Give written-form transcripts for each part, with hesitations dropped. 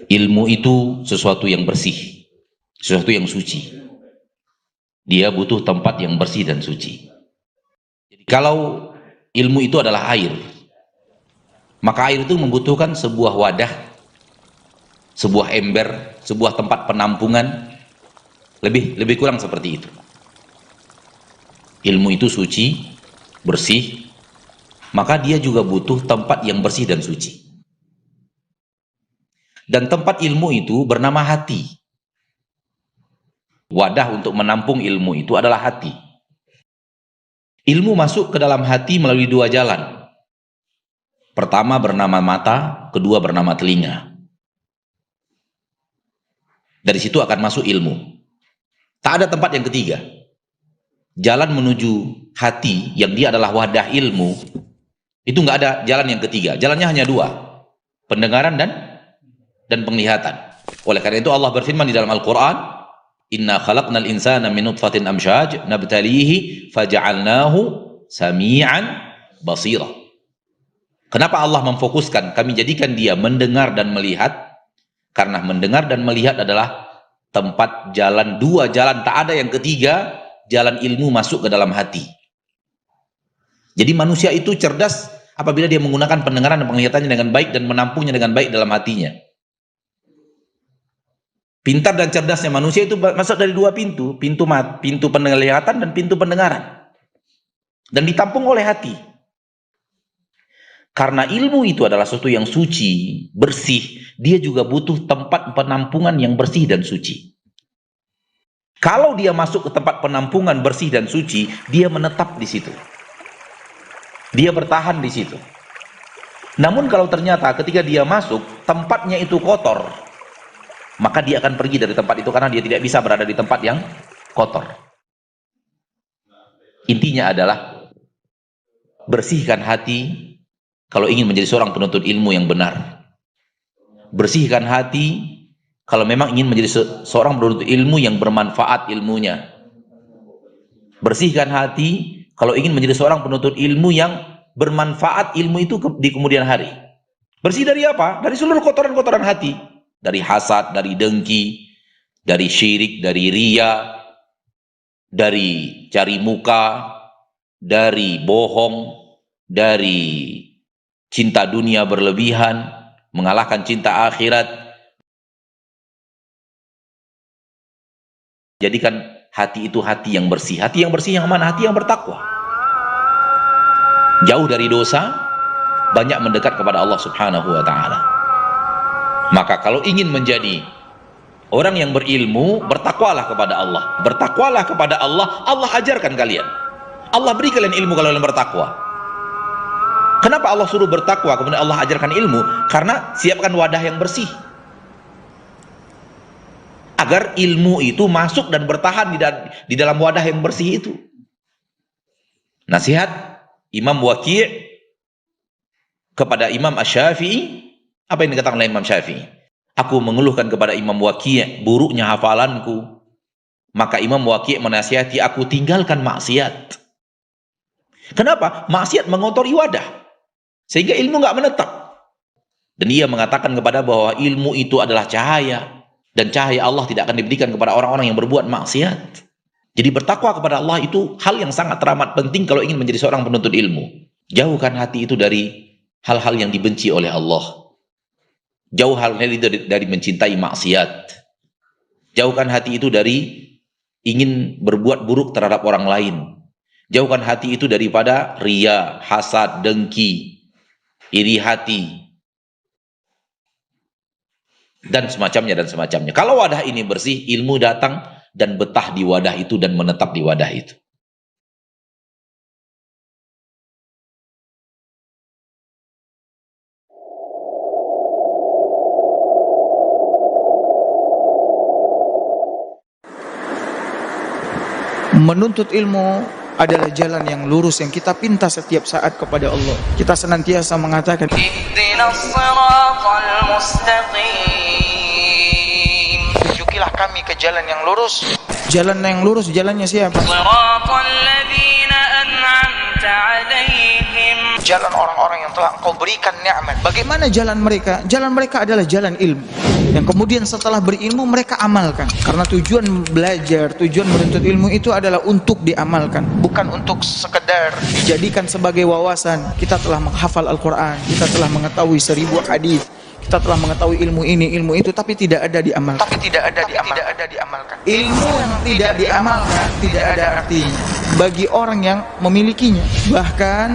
Ilmu itu sesuatu yang bersih, sesuatu yang suci. Dia butuh tempat yang bersih dan suci. Jadi kalau ilmu itu adalah air, maka air itu membutuhkan sebuah wadah, sebuah ember, sebuah tempat penampungan, lebih kurang seperti itu. Ilmu itu suci, bersih, maka dia juga butuh tempat yang bersih dan suci. Dan tempat ilmu itu bernama hati. Wadah untuk menampung ilmu itu adalah hati. Ilmu masuk ke dalam hati melalui dua jalan. Pertama bernama mata, kedua bernama telinga. Dari situ akan masuk ilmu. Tak ada tempat yang ketiga. Jalan menuju hati yang dia adalah wadah ilmu, itu nggak ada jalan yang ketiga. Jalannya hanya dua, pendengaran dan penglihatan. Oleh karena itu Allah berfirman di dalam Al-Quran, Inna khalaqnal insana min nutfatin amsyaj nabtalihi faja'alnahu sami'an basira. Kenapa Allah memfokuskan, kami jadikan dia mendengar dan melihat? Karena mendengar dan melihat adalah tempat jalan, dua jalan, tak ada yang ketiga, jalan ilmu masuk ke dalam hati. Jadi manusia itu cerdas apabila dia menggunakan pendengaran dan penglihatannya dengan baik dan menampungnya dengan baik dalam hatinya. Pintar dan cerdasnya manusia itu masuk dari dua pintu, pintu penglihatan dan pintu pendengaran. Dan ditampung oleh hati. Karena ilmu itu adalah sesuatu yang suci, bersih, dia juga butuh tempat penampungan yang bersih dan suci. Kalau dia masuk ke tempat penampungan bersih dan suci, dia menetap di situ. Dia bertahan di situ. Namun kalau ternyata ketika dia masuk, tempatnya itu kotor, maka dia akan pergi dari tempat itu karena dia tidak bisa berada di tempat yang kotor. Intinya adalah bersihkan hati kalau ingin menjadi seorang penuntut ilmu yang benar. Bersihkan hati kalau memang ingin menjadi seorang penuntut ilmu yang bermanfaat ilmunya. Bersihkan hati kalau ingin menjadi seorang penuntut ilmu yang bermanfaat ilmu itu di kemudian hari. Bersih dari apa? Dari seluruh kotoran-kotoran hati. Dari hasad, dari dengki, dari syirik, dari riya, dari cari muka, dari bohong, dari cinta dunia berlebihan, mengalahkan cinta akhirat. Jadikan hati itu hati yang bersih. Hati yang bersih yang mana? Hati yang bertakwa. Jauh dari dosa, banyak mendekat kepada Allah Subhanahu wa ta'ala. Maka kalau ingin menjadi orang yang berilmu, bertakwalah kepada Allah. Bertakwalah kepada Allah, Allah ajarkan kalian. Allah beri kalian ilmu kalau kalian bertakwa. Kenapa Allah suruh bertakwa, kemudian Allah ajarkan ilmu? Karena siapkan wadah yang bersih. Agar ilmu itu masuk dan bertahan di dalam wadah yang bersih itu. Nasihat Imam Waqi' kepada Imam Asy-Syafi'i, apa yang dikatakan oleh Imam Syafi'i? Aku mengeluhkan kepada Imam Waqi' buruknya hafalanku. Maka Imam Waqi' menasihati aku, tinggalkan maksiat. Kenapa? Maksiat mengotori wadah, sehingga ilmu nggak menetap. Dan ia mengatakan kepada bahwa ilmu itu adalah cahaya, dan cahaya Allah tidak akan diberikan kepada orang-orang yang berbuat maksiat. Jadi bertakwa kepada Allah itu hal yang sangat teramat penting kalau ingin menjadi seorang penuntut ilmu. Jauhkan hati itu dari hal-hal yang dibenci oleh Allah. Jauh hal itu dari mencintai maksiat. Jauhkan hati itu dari ingin berbuat buruk terhadap orang lain. Jauhkan hati itu daripada riya, hasad, dengki, iri hati, dan semacamnya dan semacamnya. Kalau wadah ini bersih, ilmu datang dan betah di wadah itu dan menetap di wadah itu. Menuntut ilmu adalah jalan yang lurus yang kita pinta setiap saat kepada Allah. Kita senantiasa mengatakan, tunjukilah kami ke jalan yang lurus. Jalan yang lurus, jalannya siapa? Jalan orang-orang yang telah Engkau berikan nikmat. Bagaimana jalan mereka? Jalan mereka adalah jalan ilmu. yang kemudian setelah berilmu mereka amalkan. Karena tujuan belajar, tujuan menuntut ilmu itu adalah untuk diamalkan, bukan untuk sekedar dijadikan sebagai wawasan. Kita telah menghafal Al-Quran, kita telah mengetahui 1000 hadis, kita telah mengetahui ilmu ini, ilmu itu, tapi tidak ada diamalkan. Ilmu yang tidak diamalkan tidak ada artinya bagi orang yang memilikinya. Bahkan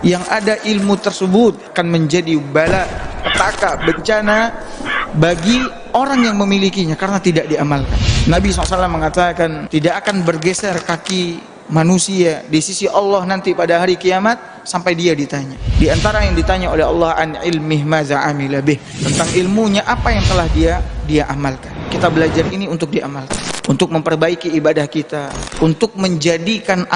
yang ada ilmu tersebut akan menjadi bala, petaka, bencana bagi orang yang memilikinya karena tidak diamalkan. Nabi SAW mengatakan tidak akan bergeser kaki manusia di sisi Allah nanti pada hari kiamat sampai dia ditanya. Di antara yang ditanya oleh Allah, an ilmih maza amila bih, tentang ilmunya apa yang telah dia amalkan. Kita belajar ini untuk diamalkan, untuk memperbaiki ibadah kita, untuk menjadikan